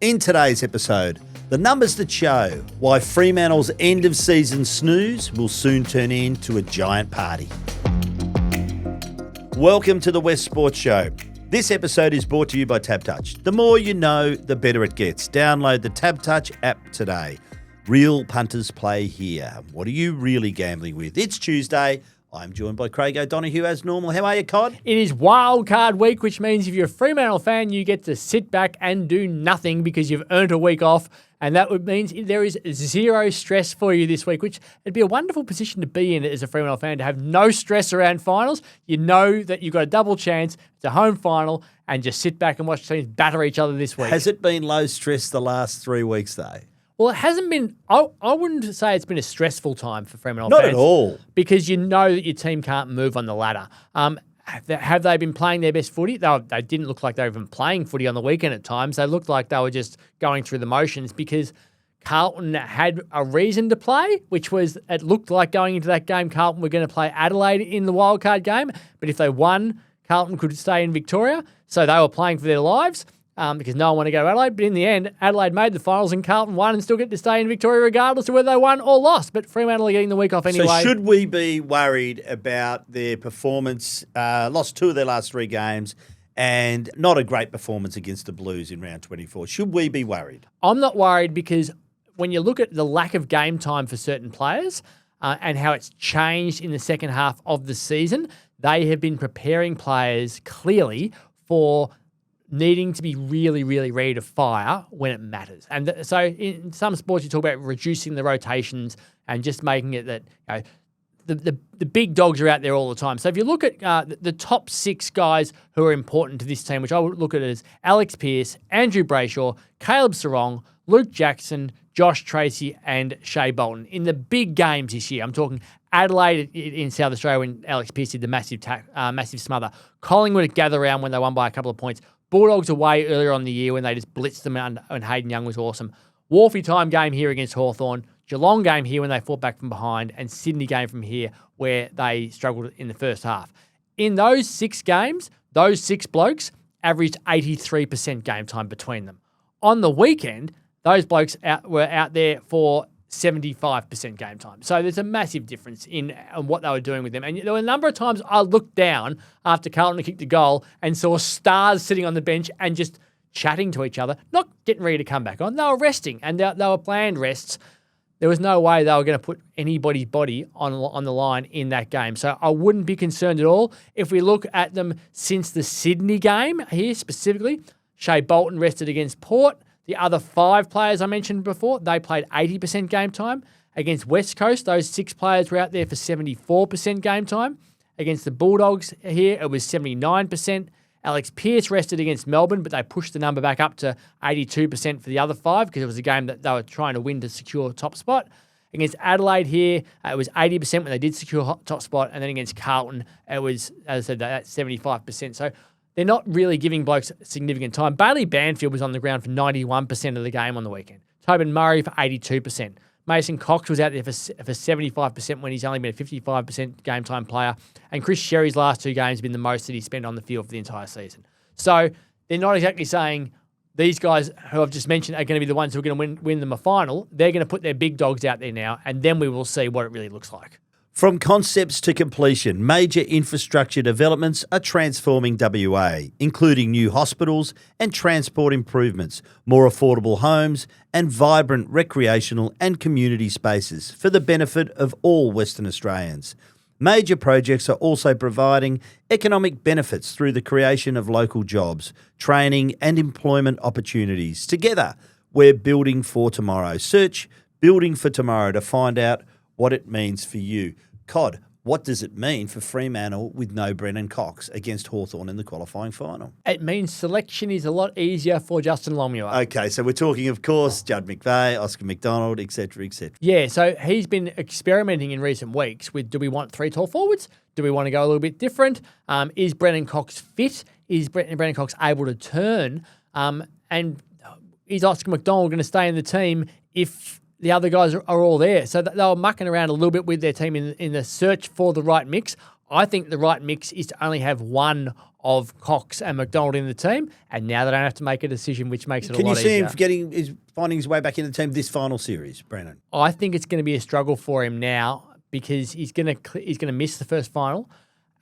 In today's episode, the numbers that show why Fremantle's end-of-season snooze will soon turn into a giant party. Welcome to the West Sports Show. This episode is brought to you by TabTouch. The more you know, the better it gets. Download the TabTouch app today. Real punters play here. What are you really gambling with? It's Tuesday. I'm joined by Craig O'Donoghue as normal. How are you, Cod? It is wild card week, which means if you're a Fremantle fan, you get to sit back and do nothing because you've earned a week off. And that would mean there is zero stress for you this week, which it'd be a wonderful position to be in as a Fremantle fan, to have no stress around finals. You know that you've got a double chance. It's a home final, and just sit back and watch teams batter each other this week. Has it been low stress the last 3 weeks, though? Well, it hasn't been. I wouldn't say it's been a stressful time for Fremantle Not fans. at all. Because you know that your team can't move on the ladder. Have they been playing their best footy? They didn't look like they were even playing footy on the weekend at times. They looked like they were just going through the motions because Carlton had a reason to play, which was it looked like going into that game Carlton were going to play Adelaide in the wildcard game. But if they won, Carlton could stay in Victoria. So they were playing for their lives. Because no one wanted to go to Adelaide. But in the end, Adelaide made the finals and Carlton won and still get to stay in Victoria regardless of whether they won or lost. But Fremantle are getting the week off anyway. So should we be worried about their performance? Lost 2 of their last 3 games and not a great performance against the Blues in round 24. Should we be worried? I'm not worried because when you look at the lack of game time for certain players and how it's changed in the second half of the season, they have been preparing players clearly for needing to be really, really ready to fire when it matters. And so in some sports, you talk about reducing the rotations and just making it that the big dogs are out there all the time. So if you look at the top 6 guys who are important to this team, which I would look at as Alex Pearce, Andrew Brayshaw, Caleb Sarong, Luke Jackson, Josh Tracy, and Shea Bolton. In the big games this year, I'm talking Adelaide in South Australia when Alex Pearce did the massive smother. Collingwood at Gather Round when they won by a couple of points. Bulldogs away earlier on in the year when they just blitzed them and Hayden Young was awesome. Wharfie time game here against Hawthorn. Geelong game here when they fought back from behind. And Sydney game from here where they struggled in the first half. In those 6 games, those 6 blokes averaged 83% game time between them. On the weekend, those blokes were out there for 75% game time. So there's a massive difference in what they were doing with them. And there were a number of times I looked down after Carlton kicked a goal and saw stars sitting on the bench and just chatting to each other, not getting ready to come back on. They were resting, and they were planned rests. There was no way they were going to put anybody's body on the line in that game. So I wouldn't be concerned at all. If we look at them since the Sydney game here specifically, Shea Bolton rested against Port. The other 5 players I mentioned before, they played 80% game time. Against West Coast, those 6 players were out there for 74% game time. Against the Bulldogs here, it was 79%. Alex Pearce rested against Melbourne, but they pushed the number back up to 82% for the other 5 because it was a game that they were trying to win to secure top spot. Against Adelaide here, it was 80% when they did secure top spot. And then against Carlton, it was, as I said, that's 75%. So they're not really giving blokes significant time. Bailey Banfield was on the ground for 91% of the game on the weekend. Tobin Murray for 82%. Mason Cox was out there for 75% when he's only been a 55% game time player. And Chris Sherry's last 2 games have been the most that he spent on the field for the entire season. So they're not exactly saying these guys who I've just mentioned are going to be the ones who are going to win them a final. They're going to put their big dogs out there now, and then we will see what it really looks like. From concepts to completion, major infrastructure developments are transforming WA, including new hospitals and transport improvements, more affordable homes, and vibrant recreational and community spaces for the benefit of all Western Australians. Major projects are also providing economic benefits through the creation of local jobs, training and employment opportunities. Together, we're building for tomorrow. Search Building for Tomorrow to find out what it means for you. Cod, what does it mean for Fremantle with no Brennan Cox against Hawthorn in the qualifying final? It means selection is a lot easier for Justin Longmuir. Okay, so we're talking, of course, Judd McVeigh, Oscar McDonald, etc., etc. Yeah, so he's been experimenting in recent weeks with, do we want 3 tall forwards? Do we want to go a little bit different? Is Brennan Cox fit? Is Brennan Cox able to turn? And is Oscar McDonald going to stay in the team if the other guys are all there? So they were mucking around a little bit with their team in the search for the right mix. I think the right mix is to only have one of Cox and McDonald in the team, and now they don't have to make a decision, which makes it a lot easier. Can you see him finding his way back into the team this final series, Brennan? I think it's going to be a struggle for him now because he's going to miss the first final.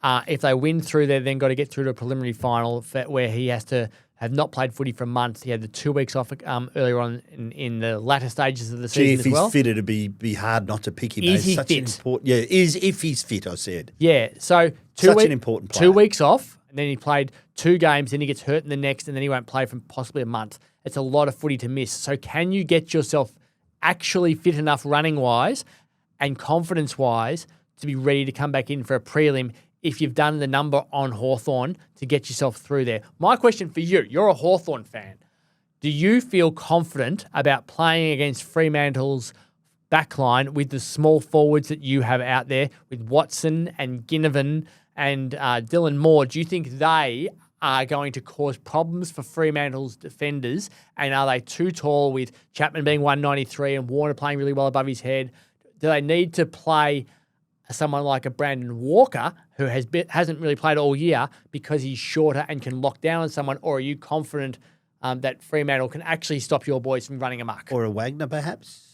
If they win through, they've then got to get through to a preliminary final where he has to have not played footy for months. He had the 2 weeks off earlier on in the latter stages of the season if as well. He's fit, it'd be hard not to pick him. Is he such fit? If he's fit, I said. Yeah, so an important player. 2 weeks off, and then he played 2 games, then he gets hurt in the next, and then he won't play for possibly a month. It's a lot of footy to miss. So can you get yourself actually fit enough running-wise and confidence-wise to be ready to come back in for a prelim if you've done the number on Hawthorn to get yourself through there? My question for you, you're a Hawthorn fan. Do you feel confident about playing against Fremantle's backline with the small forwards that you have out there with Watson and Ginnivan and Dylan Moore? Do you think they are going to cause problems for Fremantle's defenders? And are they too tall with Chapman being 193 and Warner playing really well above his head? Do they need to play someone like a Brandon Walker who hasn't really played all year because he's shorter and can lock down on someone? Or are you confident that Fremantle can actually stop your boys from running amok? Or a Wagner, perhaps?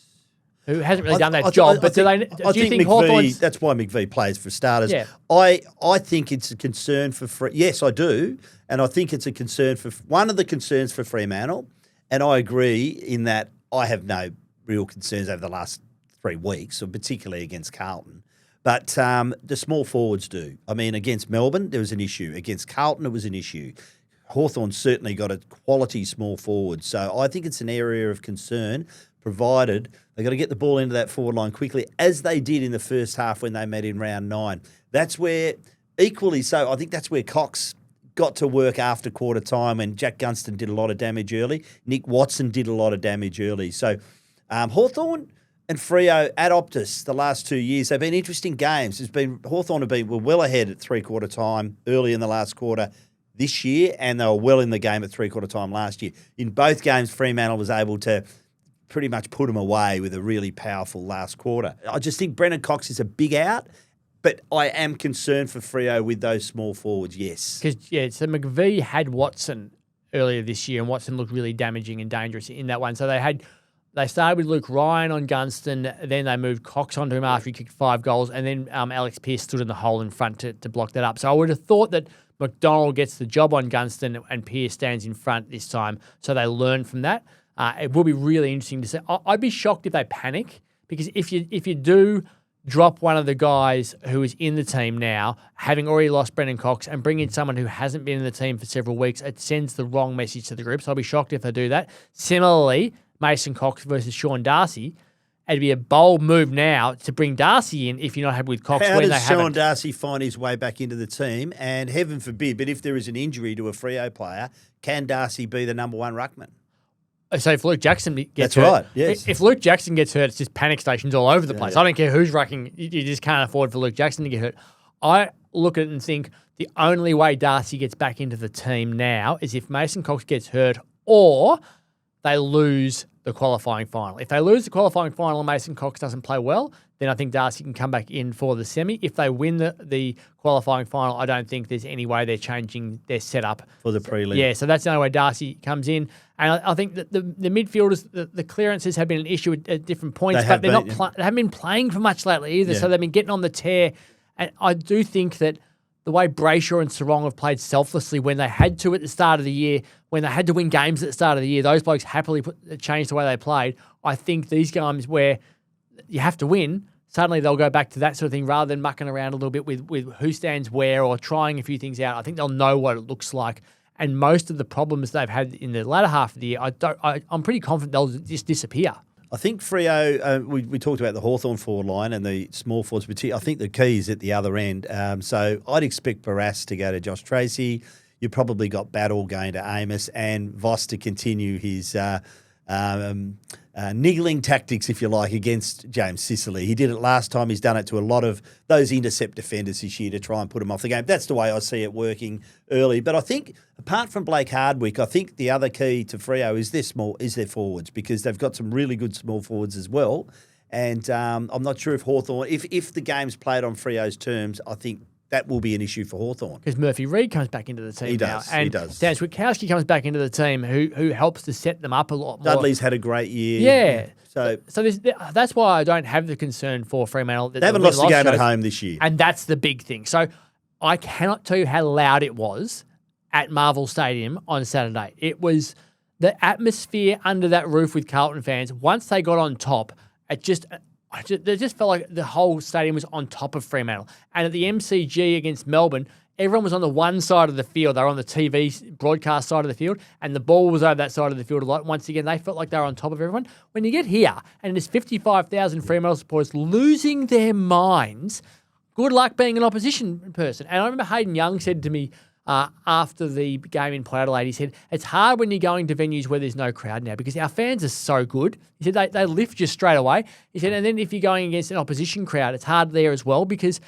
Who hasn't really done that job. But do you think Hawthorn's... That's why McVie plays for starters. Yeah. I think it's a concern for... Yes, I do. And I think it's a concern for... One of the concerns for Fremantle, and I agree in that I have no real concerns over the last 3 weeks, or particularly against Carlton. But the small forwards do. I mean, against Melbourne, there was an issue. Against Carlton, it was an issue. Hawthorn certainly got a quality small forward. So I think it's an area of concern, provided they've got to get the ball into that forward line quickly, as they did in the first half when they met in round 9. That's where, equally so, I think that's where Cox got to work after quarter time, and Jack Gunston did a lot of damage early. Nick Watson did a lot of damage early. So Hawthorn and Freo at Optus the last 2 years, they've been interesting games. Hawthorn were well ahead at three-quarter time early in the last quarter this year, and they were well in the game at three-quarter time last year. In both games, Fremantle was able to pretty much put them away with a really powerful last quarter. I just think Brennan Cox is a big out, but I am concerned for Freo with those small forwards, yes. Because, so McVie had Watson earlier this year, and Watson looked really damaging and dangerous in that one. So they started with Luke Ryan on Gunston, then they moved Cox onto him after he kicked 5 goals, and then Alex Pearce stood in the hole in front to block that up. So I would have thought that McDonald gets the job on Gunston and Pearce stands in front this time, so they learn from that. It will be really interesting to see. I'd be shocked if they panic, because if you do drop one of the guys who is in the team now, having already lost Brennan Cox, and bring in someone who hasn't been in the team for several weeks, it sends the wrong message to the group. So I'll be shocked if they do that. Similarly, Mason Cox versus Sean Darcy, it'd be a bold move now to bring Darcy in if you're not happy with Cox. How does Sean Darcy find his way back into the team? And heaven forbid, but if there is an injury to a Freo player, can Darcy be the number 1 ruckman? So if Luke Jackson gets hurt... That's right, yes. If Luke Jackson gets hurt, it's just panic stations all over the place. Yeah. I don't care who's rucking. You just can't afford for Luke Jackson to get hurt. I look at it and think the only way Darcy gets back into the team now is if Mason Cox gets hurt or they lose the qualifying final. If they lose the qualifying final and Mason Cox doesn't play well, then I think Darcy can come back in for the semi. If they win the qualifying final, I don't think there's any way they're changing their setup. For the prelim. Yeah, so that's the only way Darcy comes in. And I think that the midfielders, the clearances have been an issue at different points, but they haven't been playing for much lately either, so they've been getting on the tear. And I do think that the way Brayshaw and Sarong have played selflessly when they had to at the start of the year, when they had to win games at the start of the year, those blokes happily changed the way they played. I think these games where you have to win, suddenly they'll go back to that sort of thing rather than mucking around a little bit with who stands where or trying a few things out. I think they'll know what it looks like. And most of the problems they've had in the latter half of the year, I'm pretty confident they'll just disappear. I think Freo, we talked about the Hawthorn forward line and the small forwards, but I think the key is at the other end. So I'd expect Barras to go to Josh Tracy. You probably got Battle going to Amos, and Voss to continue his niggling tactics, if you like, against James Sicily. He did it last time. He's done it to a lot of those intercept defenders this year to try and put them off the game. That's the way I see it working early. But I think, apart from Blake Hardwick, I think the other key to Freo is their forwards, because they've got some really good small forwards as well. And I'm not sure if Hawthorn, if the game's played on Freo's terms, I think that will be an issue for Hawthorn. Because Murphy Reid comes back into the team now. And he does. Dan Switkowski comes back into the team who helps to set them up a lot more. Dudley's had a great year. Yeah. So that's why I don't have the concern for Fremantle. They haven't lost a game at home this year. And that's the big thing. So I cannot tell you how loud it was at Marvel Stadium on Saturday. It was the atmosphere under that roof with Carlton fans. Once they got on top, it just felt like the whole stadium was on top of Fremantle. And at the MCG against Melbourne, everyone was on the one side of the field. They were on the TV broadcast side of the field, and the ball was over that side of the field a lot. Once again, they felt like they were on top of everyone. When you get here, and there's 55,000 Fremantle supporters losing their minds, good luck being an opposition person. And I remember Hayden Young said to me after the game in Port Adelaide, he said, it's hard when you're going to venues where there's no crowd now because our fans are so good. He said they lift you straight away. He said, and then if you're going against an opposition crowd, it's hard there as well because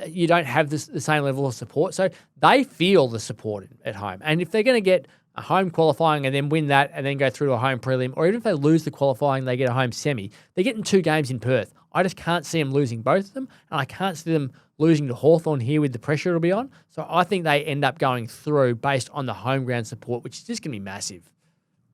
you don't have the same level of support. So they feel the support at home. And if they're going to get a home qualifying and then win that and then go through to a home prelim, or even if they lose the qualifying, they get a home semi, they're getting 2 games in Perth. I just can't see them losing both of them, and I can't see them losing to Hawthorn here with the pressure it'll be on. So I think they end up going through based on the home ground support, which is just going to be massive.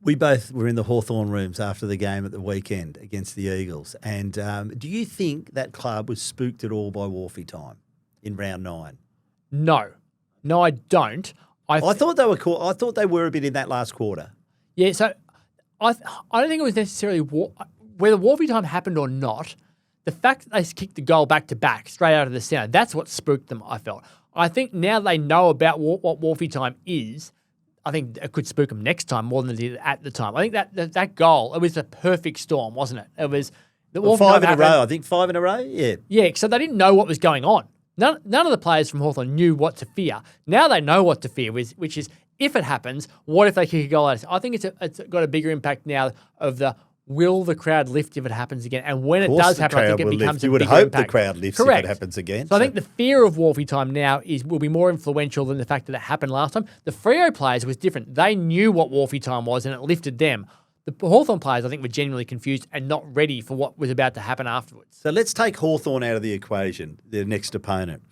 We both were in the Hawthorn rooms after the game at the weekend against the Eagles. And do you think that club was spooked at all by Wharfie time in round 9? No, I don't. I thought they were cool. I thought they were a bit in that last quarter. Yeah, so I don't think it was necessarily whether Wharfie time happened or not. The fact that they kicked the goal back to back straight out of the centre, that's what spooked them, I felt. I think now they know about what Wharfie time is, I think it could spook them next time more than it did at the time. I think that goal, it was a perfect storm, wasn't it? It was the well, 5 in a row. I think 5 in a row. Yeah. Yeah. So they didn't know what was going on. None of the players from Hawthorn knew what to fear. Now they know what to fear, which is if it happens, what if they kick a goal out? I think it's got a bigger impact now of will the crowd lift if it happens again? And when it does happen, I think it becomes a bigger impact. You would hope the crowd lifts Correct. if it happens again. So I think the fear of Wharfie time now will be more influential than the fact that it happened last time. The Freo players was different. They knew what Wharfie time was and it lifted them. The Hawthorn players, I think, were genuinely confused and not ready for what was about to happen afterwards. So let's take Hawthorn out of the equation, their next opponent.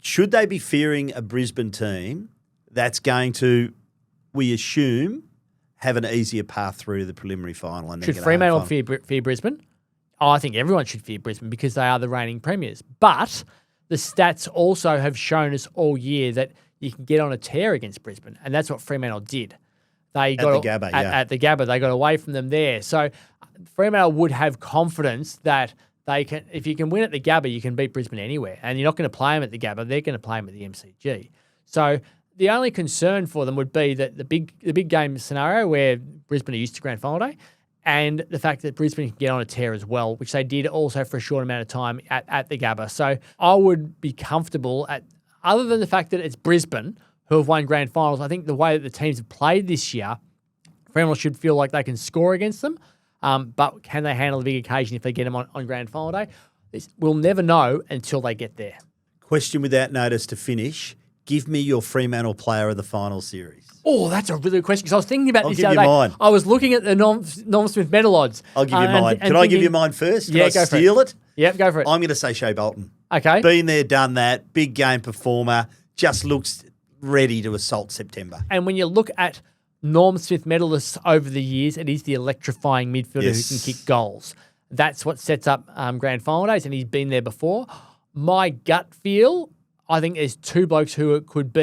Should they be fearing a Brisbane team that's going to, we assume, have an easier path through to the preliminary final? And should Fremantle fear Brisbane? Oh, I think everyone should fear Brisbane because they are the reigning premiers. But the stats also have shown us all year that you can get on a tear against Brisbane, and that's what Fremantle did. They got at the Gabba, they got away from them there. So Fremantle would have confidence that they can, if you can win at the Gabba, you can beat Brisbane anywhere, and you're not going to play them at the Gabba; they're going to play them at the MCG. So the only concern for them would be that the big game scenario where Brisbane are used to grand final day, and the fact that Brisbane can get on a tear as well, which they did also for a short amount of time at the Gabba. So I would be comfortable other than the fact that it's Brisbane who have won grand finals. I think the way that the teams have played this year, Fremantle should feel like they can score against them, but can they handle the big occasion if they get them on grand final day? We'll never know until they get there. Question without notice to finish. Give me your Fremantle player of the final series. Oh, that's a really good question because I was thinking about this the other day. Mine. I was looking at the Norm Smith medal odds. I'll give you mine. Can I give you mine first? Can I steal it? Yep, go for it. I'm going to say Shea Bolton. Okay. Been there, done that. Big game performer. Just looks ready to assault September. And when you look at Norm Smith medalists over the years, it is the electrifying midfielder who can kick goals. That's what sets up grand final days, and he's been there before. My gut feel, I think there's 2 blokes who could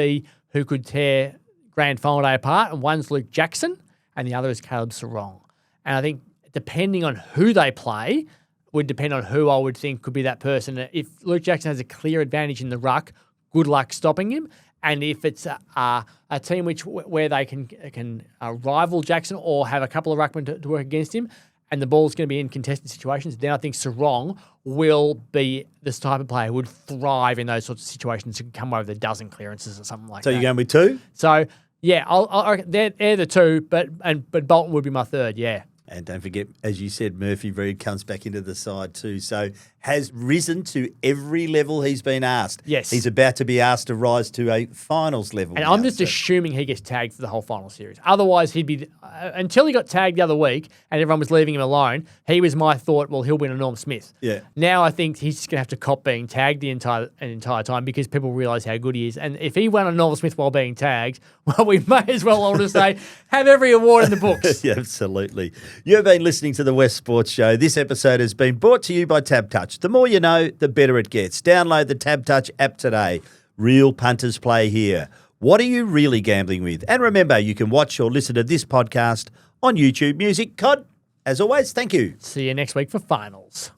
tear grand final day apart, and one's Luke Jackson, and the other is Caleb Sarong. And I think depending on who they play would depend on who I would think could be that person. If Luke Jackson has a clear advantage in the ruck, good luck stopping him. And if it's a team where they can rival Jackson or have a couple of ruckmen to work against him, and the ball's going to be in contested situations, then I think Sarong will be this type of player who would thrive in those sorts of situations, who can come over the dozen clearances or something like that. So you're going with 2? So, yeah, I reckon they're the 2, but Bolton would be my 3rd, yeah. And don't forget, as you said, Murphy Reid comes back into the side too. So has risen to every level he's been asked. Yes. He's about to be asked to rise to a finals level. And now, I'm just assuming he gets tagged for the whole final series. Otherwise, he'd be until he got tagged the other week and everyone was leaving him alone. He was my thought. Well, he'll win a Norm Smith. Yeah. Now I think he's just gonna have to cop being tagged the entire time because people realise how good he is. And if he won a Norm Smith while being tagged, well, we may as well all just say have every award in the books. Yeah, absolutely. You've been listening to the West Sports Show. This episode has been brought to you by Tab Touch. The more you know, the better it gets. Download the Tab Touch app today. Real punters play here. What are you really gambling with? And remember, you can watch or listen to this podcast on YouTube Music. Cod, as always, thank you. See you next week for finals.